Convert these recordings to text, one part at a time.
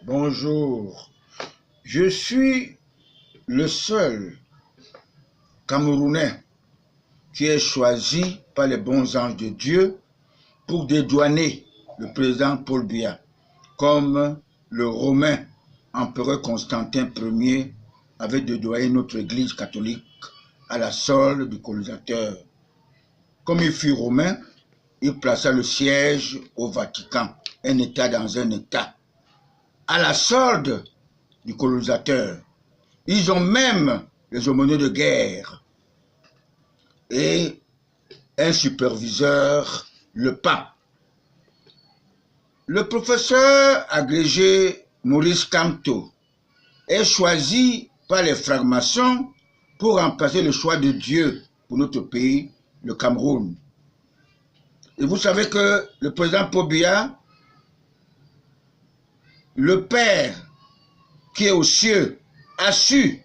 Bonjour. Je suis le seul Camerounais qui est choisi par les bons anges de Dieu pour dédouaner le président Paul Biya, comme le Romain empereur Constantin Ier avait dédouané notre Église catholique à la solde du colonisateur. Comme il fut romain, il plaça le siège au Vatican, un État dans un État, à la solde du colonisateur. Ils ont même les aumôniers de guerre et un superviseur, le pape. Le professeur agrégé Maurice Kamto est choisi par les francs-maçons pour remplacer le choix de Dieu pour notre pays, le Cameroun. Et vous savez que le président Paul Biya, le Père qui est aux cieux, a su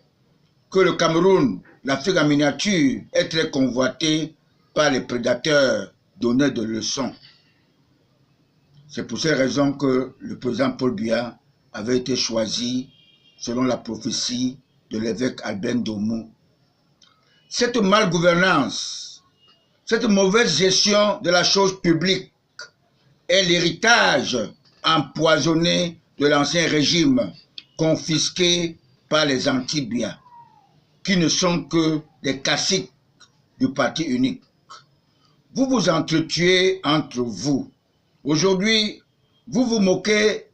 que le Cameroun, l'Afrique en miniature, est très convoité par les prédateurs donneurs de leçons. C'est pour cette raison que le président Paul Biya avait été choisi selon la prophétie de l'évêque Albert Ndomou. Cette malgouvernance, cette mauvaise gestion de la chose publique est l'héritage empoisonné de l'ancien régime confisqué par les anti-Biya, qui ne sont que des caciques du parti unique. Vous vous entretuez entre vous. Aujourd'hui, vous vous moquez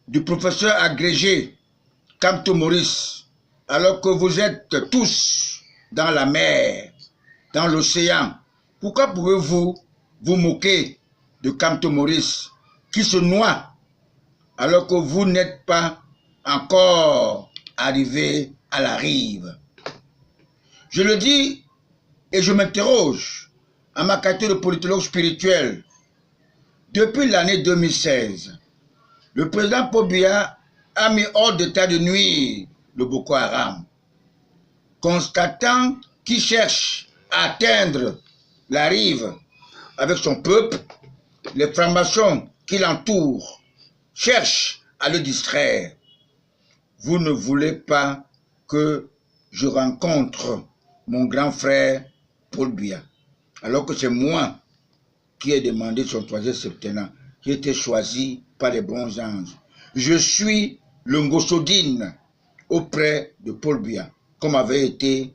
du professeur agrégé Kamto Maurice, alors que vous êtes tous dans la mer, dans l'océan. Pourquoi pouvez-vous vous moquer de Kamto Maurice qui se noie alors que vous n'êtes pas encore arrivé à la rive? Je le dis et je m'interroge à ma qualité de politologue spirituel. Depuis l'année 2016, le président Paul Biya a mis hors d'état de nuire le Boko Haram, constatant qu'il cherche à atteindre la rive avec son peuple. Les francs-maçons qui l'entourent cherchent à le distraire. Vous ne voulez pas que je rencontre mon grand frère Paul Biya, alors que c'est moi qui ai demandé son troisième septennat, qui a été choisi par les bons anges. Je suis le Ngosodine auprès de Paul Biya, comme avait été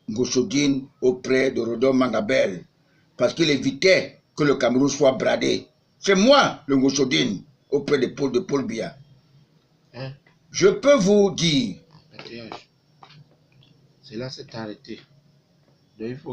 Ngosodine auprès de Rodon Mangabel, parce qu'il évitait que le Cameroun soit bradé. C'est moi le Ngosodine auprès de Paul Biya. Je peux vous dire... C'est là, c'est arrêté. Donc, il faut